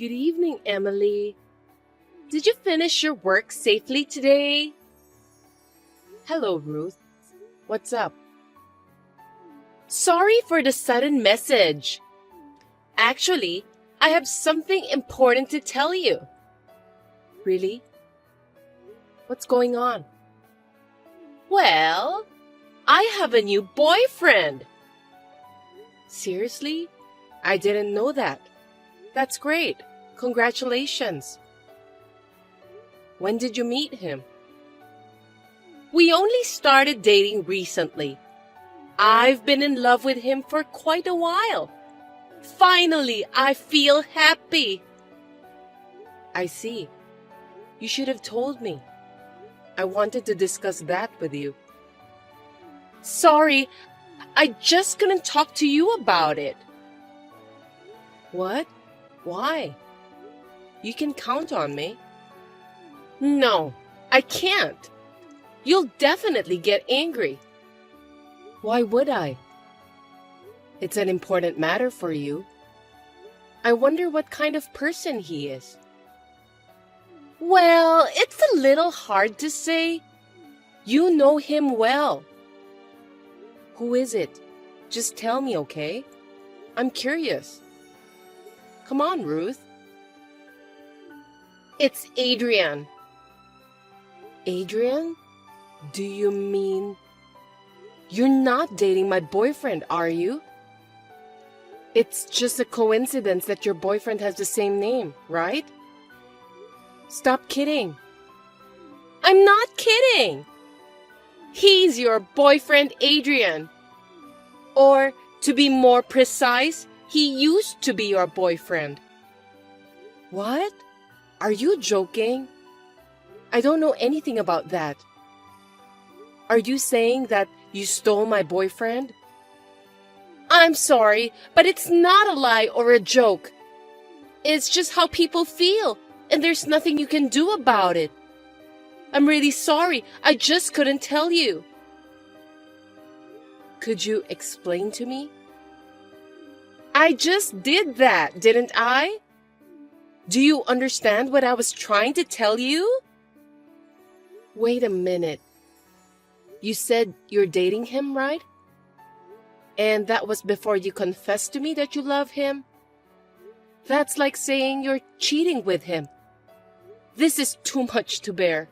Good evening, Emily. Did you finish your work safely today? Hello, Ruth. What's up? Sorry for the sudden message. Actually, I have something important to tell you. Really? What's going on? Well, I have a new boyfriend. Seriously? I didn't know that. That's great. Congratulations. When did you meet him? We only started dating recently. I've been in love with him for quite a while. Finally, I feel happy. I see. You should have told me. I wanted to discuss that with you. Sorry, I just couldn't talk to you about it. What? Why? You can count on me. No, I can't. You'll definitely get angry. Why would I? It's an important matter for you. I wonder what kind of person he is. Well, it's a little hard to say. You know him well. Who is it? Just tell me, okay? I'm curious. Come on, Ruth. It's Adrian. Adrian? Do you mean... You're not dating my boyfriend, are you? It's just a coincidence that your boyfriend has the same name, right? Stop kidding. I'm not kidding. He's your boyfriend, Adrian. Or, to be more precise, he used to be your boyfriend. What? Are you joking? I don't know anything about that. Are you saying that you stole my boyfriend? I'm sorry, but it's not a lie or a joke. It's just how people feel, and there's nothing you can do about it. I'm really sorry, I just couldn't tell you. Could you explain to me? I just did that, didn't I? Do you understand what I was trying to tell you? Wait a minute. You said you're dating him, right? And that was before you confessed to me that you love him? That's like saying you're cheating with him. This is too much to bear.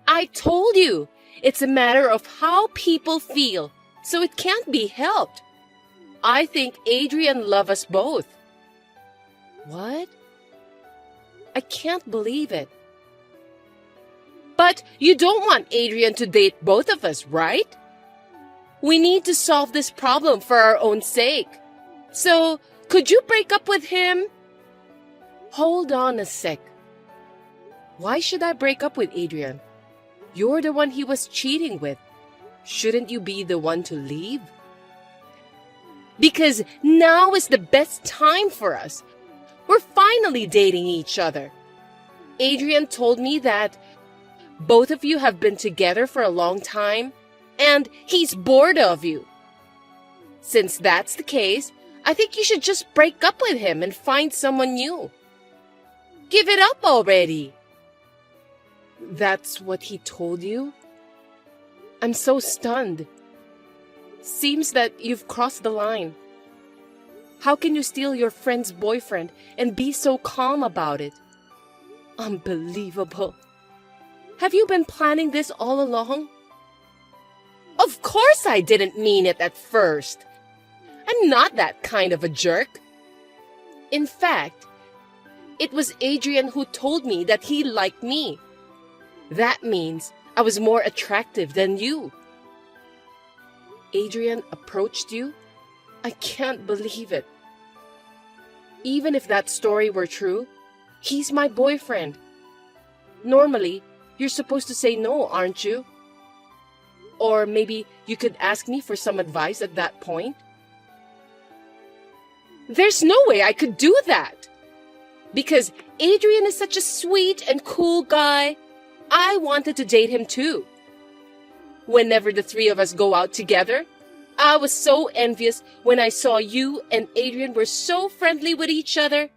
I told you, it's a matter of how people feel, so it can't be helped. I think Adrian loves us both. What? I can't believe it. But you don't want Adrian to date both of us, right? We need to solve this problem for our own sake. So, could you break up with him? Hold on a sec. Why should I break up with Adrian? You're the one he was cheating with. Shouldn't you be the one to leave? Because now is the best time for us. We're finally dating each other. Adrian told me that both of you have been together for a long time, and he's bored of you. Since that's the case, I think you should just break up with him and find someone new. Give it up already. That's what he told you? I'm so stunned. Seems that you've crossed the line. How can you steal your friend's boyfriend and be so calm about it? Unbelievable. Have you been planning this all along? Of course I didn't mean it at first. I'm not that kind of a jerk. In fact, it was Adrian who told me that he liked me. That means I was more attractive than you. Adrian approached you? I can't believe it. Even if that story were true, he's my boyfriend. Normally, you're supposed to say no, aren't you? Or maybe you could ask me for some advice at that point. There's no way I could do that. Because Adrian is such a sweet and cool guy. I wanted to date him too. Whenever the three of us go out together, I was so envious when I saw you and Adrian were so friendly with each other.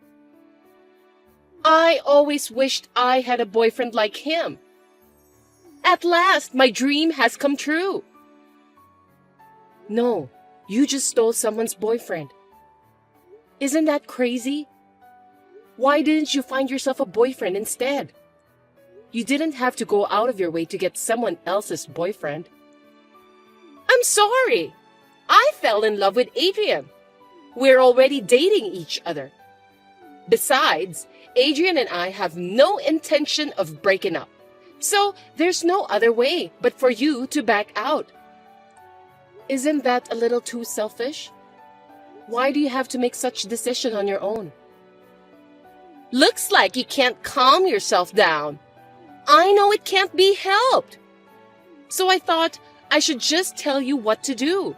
I always wished I had a boyfriend like him. At last, my dream has come true. No, you just stole someone's boyfriend. Isn't that crazy? Why didn't you find yourself a boyfriend instead? You didn't have to go out of your way to get someone else's boyfriend. I'm sorry. I fell in love with Adrian. We're already dating each other. Besides, Adrian and I have no intention of breaking up. So there's no other way but for you to back out. Isn't that a little too selfish? Why do you have to make such a decision on your own? Looks like you can't calm yourself down. I know it can't be helped. So I thought I should just tell you what to do.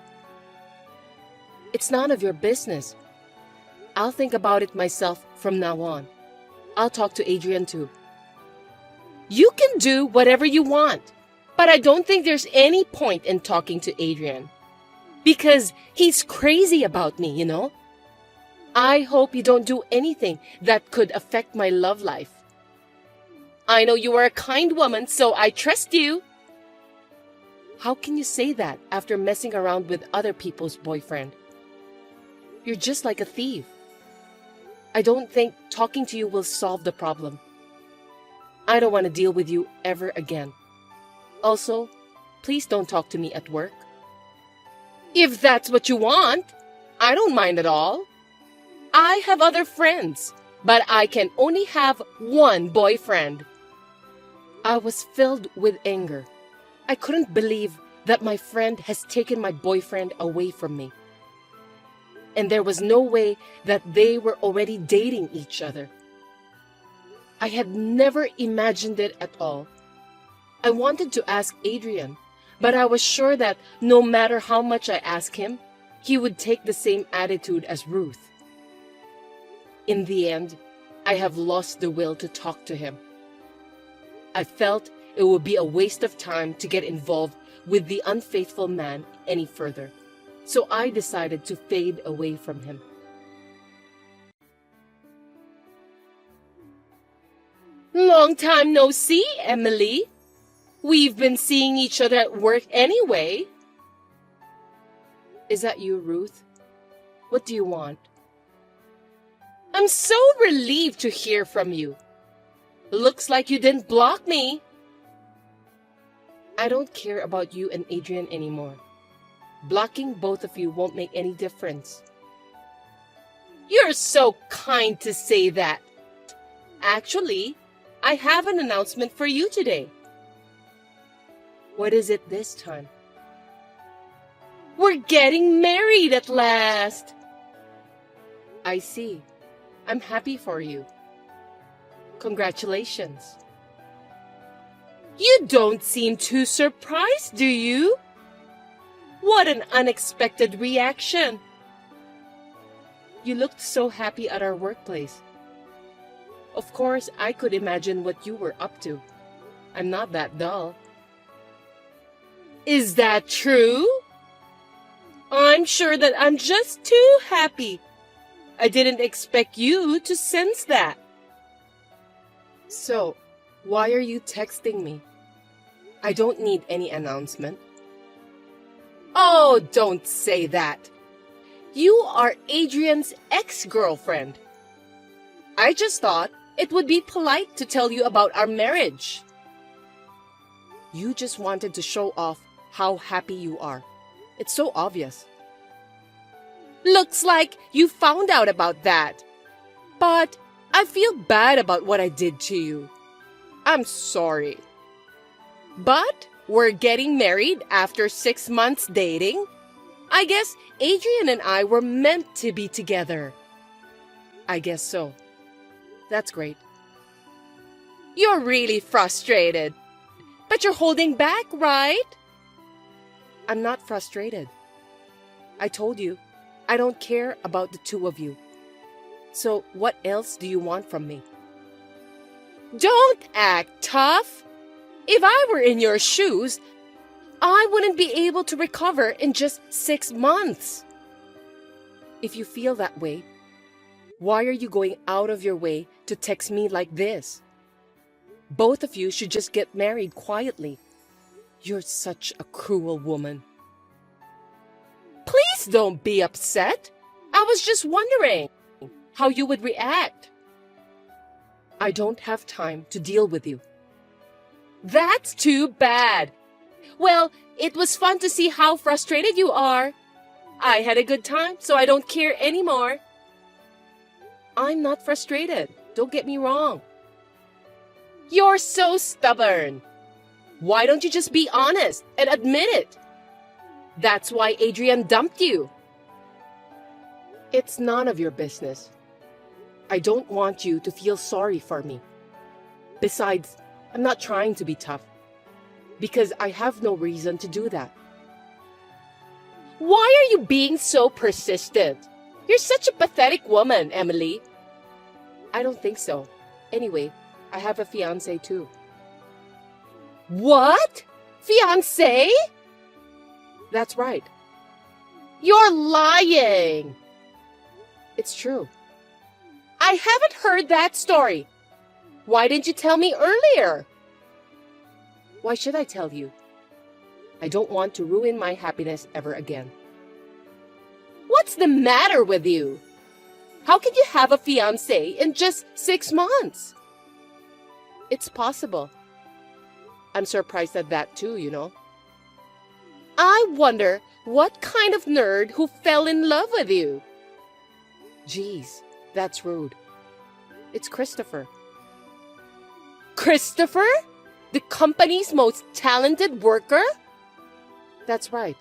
It's none of your business. I'll think about it myself from now on. I'll talk to Adrian too. You can do whatever you want, but I don't think there's any point in talking to Adrian. Because he's crazy about me, you know? I hope you don't do anything that could affect my love life. I know you are a kind woman, so I trust you. How can you say that after messing around with other people's boyfriend? You're just like a thief. I don't think talking to you will solve the problem. I don't want to deal with you ever again. Also, please don't talk to me at work. If that's what you want, I don't mind at all. I have other friends, but I can only have one boyfriend. I was filled with anger. I couldn't believe that my friend has taken my boyfriend away from me. And there was no way that they were already dating each other. I had never imagined it at all. I wanted to ask Adrian, but I was sure that no matter how much I asked him, he would take the same attitude as Ruth. In the end, I have lost the will to talk to him. I felt it would be a waste of time to get involved with the unfaithful man any further, so I decided to fade away from him. Long time no see, Emily. We've been seeing each other at work anyway. Is that you, Ruth? What do you want? I'm so relieved to hear from you. Looks like you didn't block me. I don't care about you and Adrian anymore. Blocking both of you won't make any difference. You're so kind to say that. Actually, I have an announcement for you today. What is it this time? We're getting married at last. I see. I'm happy for you. Congratulations. You don't seem too surprised, do you? What an unexpected reaction. You looked so happy at our workplace. Of course, I could imagine what you were up to. I'm not that dull. Is that true? I'm sure that I'm just too happy. I didn't expect you to sense that. So, why are you texting me? I don't need any announcement. Oh, don't say that. You are Adrian's ex-girlfriend. I just thought it would be polite to tell you about our marriage. You just wanted to show off how happy you are. It's so obvious. Looks like you found out about that. But I feel bad about what I did to you. I'm sorry. But we're getting married after 6 months dating. I guess Adrian and I were meant to be together. I guess so. That's great. You're really frustrated. But you're holding back, right? I'm not frustrated. I told you, I don't care about the two of you. So what else do you want from me? Don't act tough. If I were in your shoes, I wouldn't be able to recover in just 6 months. If you feel that way, Why are you going out of your way to text me like this? Both of you should just get married quietly. You're such a cruel woman. Please don't be upset. I was just wondering how you would react. I don't have time to deal with you. That's too bad. Well, it was fun to see how frustrated you are. I had a good time, so I don't care anymore. I'm not frustrated. Don't get me wrong. You're so stubborn. Why don't you just be honest and admit it? That's why Adrian dumped you. It's none of your business. I don't want you to feel sorry for me. Besides, I'm not trying to be tough, because I have no reason to do that. Why are you being so persistent? You're such a pathetic woman, Emily. I don't think so. Anyway, I have a fiancé too. What? Fiancé? That's right. You're lying. It's true. I haven't heard that story. Why didn't you tell me earlier? Why should I tell you? I don't want to ruin my happiness ever again. What's the matter with you? How can you have a fiancé in just 6 months? It's possible. I'm surprised at that too, you know. I wonder what kind of nerd who fell in love with you. Geez, that's rude. It's Christopher. Christopher? The company's most talented worker? That's right.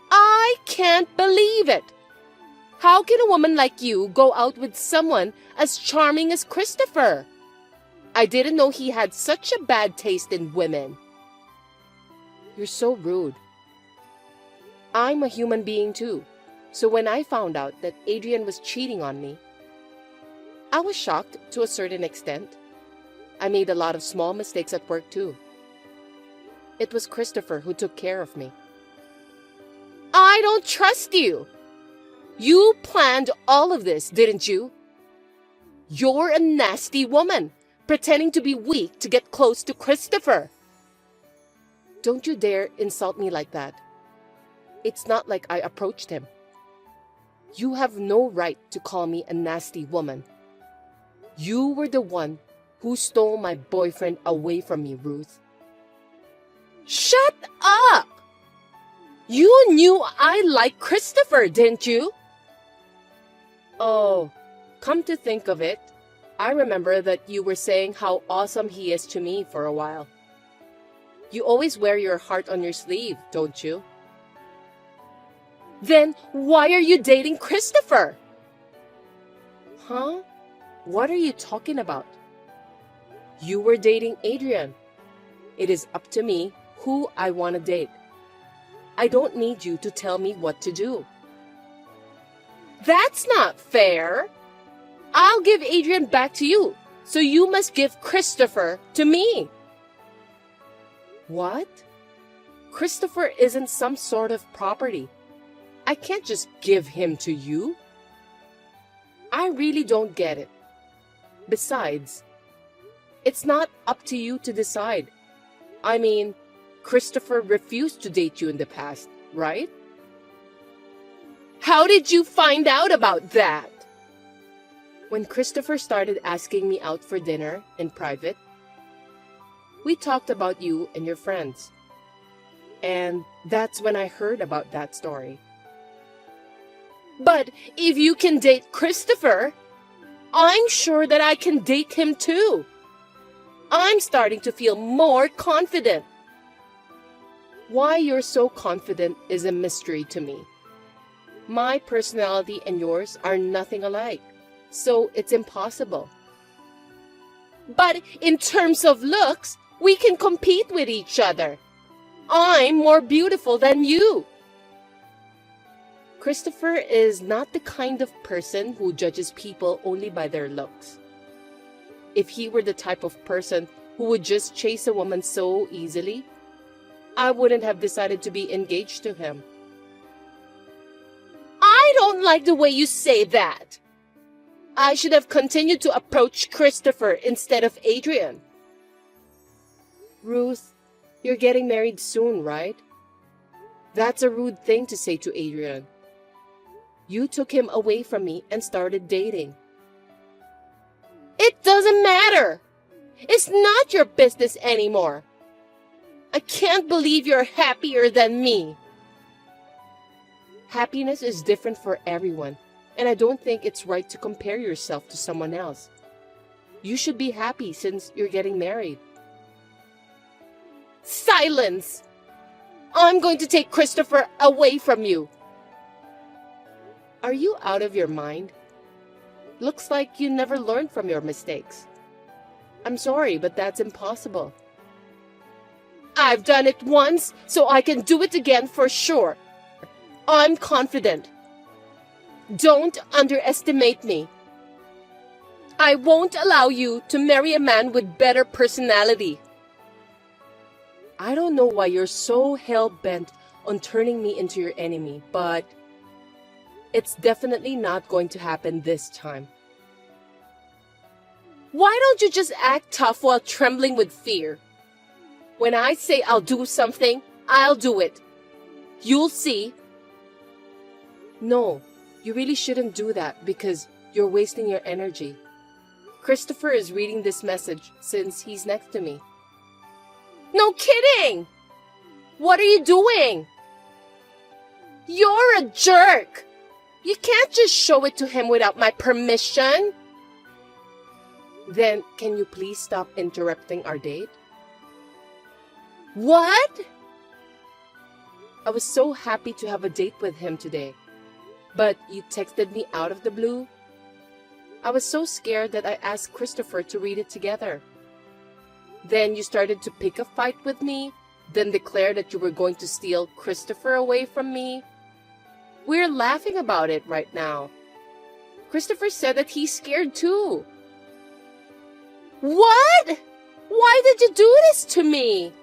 I can't believe it. How can a woman like you go out with someone as charming as Christopher? I didn't know he had such a bad taste in women. You're so rude. I'm a human being too, so when I found out that Adrian was cheating on me, I was shocked to a certain extent. I made a lot of small mistakes at work too. It was Christopher who took care of me. I don't trust you. You planned all of this, didn't you? You're a nasty woman, pretending to be weak to get close to Christopher. Don't you dare insult me like that. It's not like I approached him. You have no right to call me a nasty woman. You were the one who stole my boyfriend away from me, Ruth. Shut up! You knew I liked Christopher, didn't you? Oh, come to think of it, I remember that you were saying how awesome he is to me for a while. You always wear your heart on your sleeve, don't you? Then why are you dating Christopher? Huh? What are you talking about? You were dating Adrian. It is up to me who I want to date. I don't need you to tell me what to do. That's not fair. I'll give Adrian back to you, so you must give Christopher to me. What? Christopher isn't some sort of property. I can't just give him to you. I really don't get it. Besides, it's not up to you to decide. I mean, Christopher refused to date you in the past, right? How did you find out about that? When Christopher started asking me out for dinner in private, we talked about you and your friends. And that's when I heard about that story. But if you can date Christopher, I'm sure that I can date him too. I'm starting to feel more confident. Why you're so confident is a mystery to me. My personality and yours are nothing alike, so it's impossible. But in terms of looks, we can compete with each other. I'm more beautiful than you. Christopher is not the kind of person who judges people only by their looks. If he were the type of person who would just chase a woman so easily, I wouldn't have decided to be engaged to him. I I don't like the way you say that. I should have continued to approach Christopher instead of Adrian. Ruth, you're getting married soon, right? That's a rude thing to say to Adrian. You took him away from me and started dating. It doesn't matter. It's not your business anymore. I can't believe you're happier than me. Happiness is different for everyone, and I don't think it's right to compare yourself to someone else. You should be happy since you're getting married. Silence! I'm going to take Christopher away from you. Are you out of your mind? Looks like you never learned from your mistakes. I'm sorry, but that's impossible. I've done it once, so I can do it again for sure. I'm confident. Don't underestimate me. I won't allow you to marry a man with better personality. I don't know why you're so hell-bent on turning me into your enemy, but it's definitely not going to happen this time. Why don't you just act tough while trembling with fear? When I say I'll do something, I'll do it. You'll see. No, you really shouldn't do that because you're wasting your energy. Christopher is reading this message since he's next to me. No kidding! What are you doing? You're a jerk! You can't just show it to him without my permission. Then, can you please stop interrupting our date? What? I was so happy to have a date with him today. But you texted me out of the blue. I was so scared that I asked Christopher to read it together. Then you started to pick a fight with me, then declared that you were going to steal Christopher away from me. We're laughing about it right now. Christopher said that he's scared too. What? Why did you do this to me?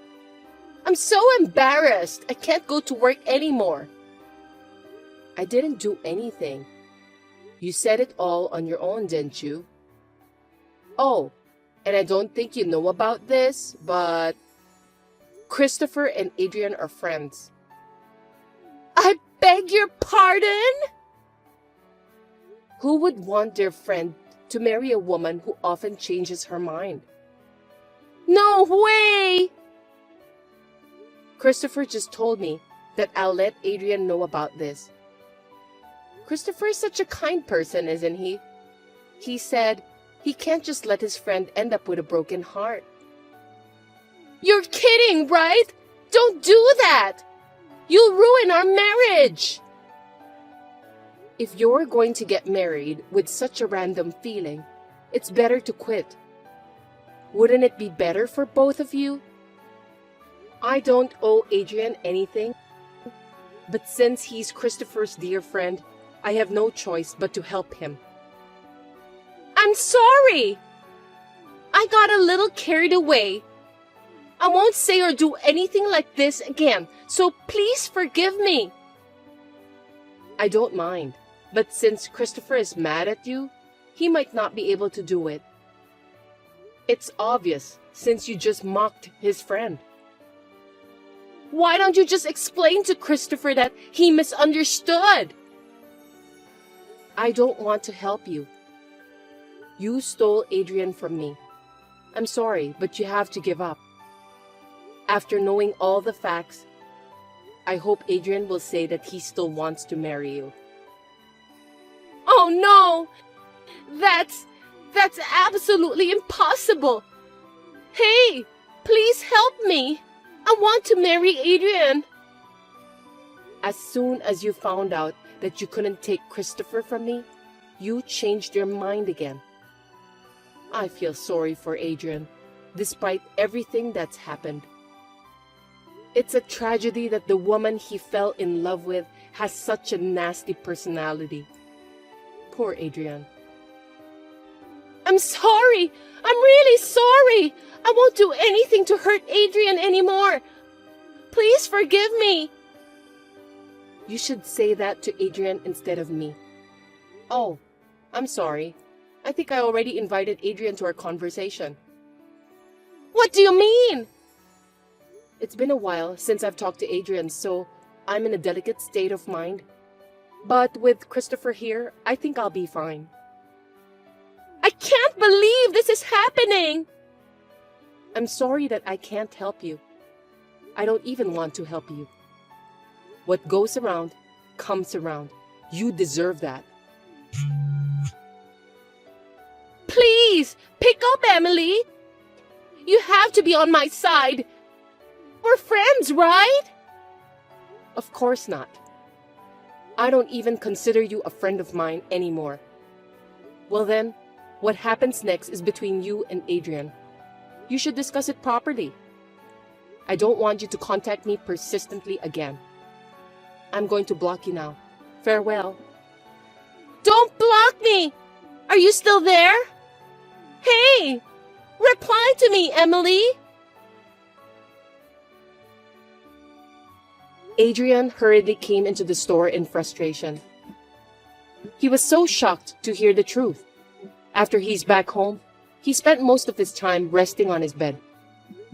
I'm so embarrassed. I can't go to work anymore. I didn't do anything. You said it all on your own, didn't you? Oh, and I don't think you know about this, but Christopher and Adrian are friends. I beg your pardon? Who would want their friend to marry a woman who often changes her mind? No way! Christopher just told me that I'll let Adrian know about this. Christopher is such a kind person, isn't he? He said he can't just let his friend end up with a broken heart. You're kidding, right? Don't do that! You'll ruin our marriage! If you're going to get married with such a random feeling, it's better to quit. Wouldn't it be better for both of you? I don't owe Adrian anything, but since he's Christopher's dear friend, I have no choice but to help him. I'm sorry! I got a little carried away. I won't say or do anything like this again, so please forgive me. I don't mind, but since Christopher is mad at you, he might not be able to do it. It's obvious, since you just mocked his friend. Why don't you just explain to Christopher that he misunderstood? I don't want to help you. You stole Adrian from me. I'm sorry, but you have to give up. After knowing all the facts, I hope Adrian will say that he still wants to marry you. Oh no! That's absolutely impossible! Hey, please help me! I want to marry Adrian! As soon as you found out that you couldn't take Christopher from me, you changed your mind again. I feel sorry for Adrian, despite everything that's happened. It's a tragedy that the woman he fell in love with has such a nasty personality. Poor Adrian. I'm sorry! I'm really sorry! I won't do anything to hurt Adrian anymore! Please forgive me! You should say that to Adrian instead of me. Oh, I'm sorry. I think I already invited Adrian to our conversation. What do you mean? It's been a while since I've talked to Adrian, so I'm in a delicate state of mind. But with Christopher here, I think I'll be fine. I can't believe this is happening! I'm sorry that I can't help you. I don't even want to help you. What goes around, comes around. You deserve that. Please, pick up, Emily! You have to be on my side. We're friends, right? Of course not. I don't even consider you a friend of mine anymore. Well then, what happens next is between you and Adrian. You should discuss it properly. I don't want you to contact me persistently again. I'm going to block you now. Farewell. Don't block me! Are you still there? Hey! Reply to me, Emily! Adrian hurriedly came into the store in frustration. He was so shocked to hear the truth. After he's back home, he spent most of his time resting on his bed.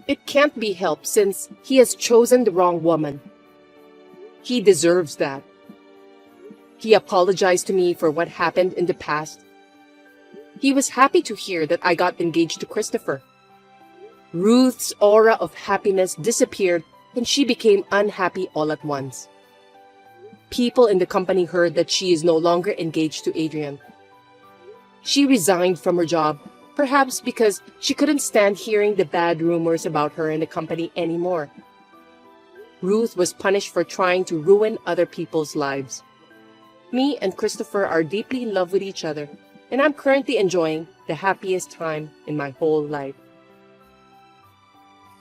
It can't be helped since he has chosen the wrong woman. He deserves that. He apologized to me for what happened in the past. He was happy to hear that I got engaged to Christopher. Ruth's aura of happiness disappeared and she became unhappy all at once. People in the company heard that she is no longer engaged to Adrian. She resigned from her job, perhaps because she couldn't stand hearing the bad rumors about her in the company anymore. Ruth was punished for trying to ruin other people's lives. Me and Christopher are deeply in love with each other, and I'm currently enjoying the happiest time in my whole life.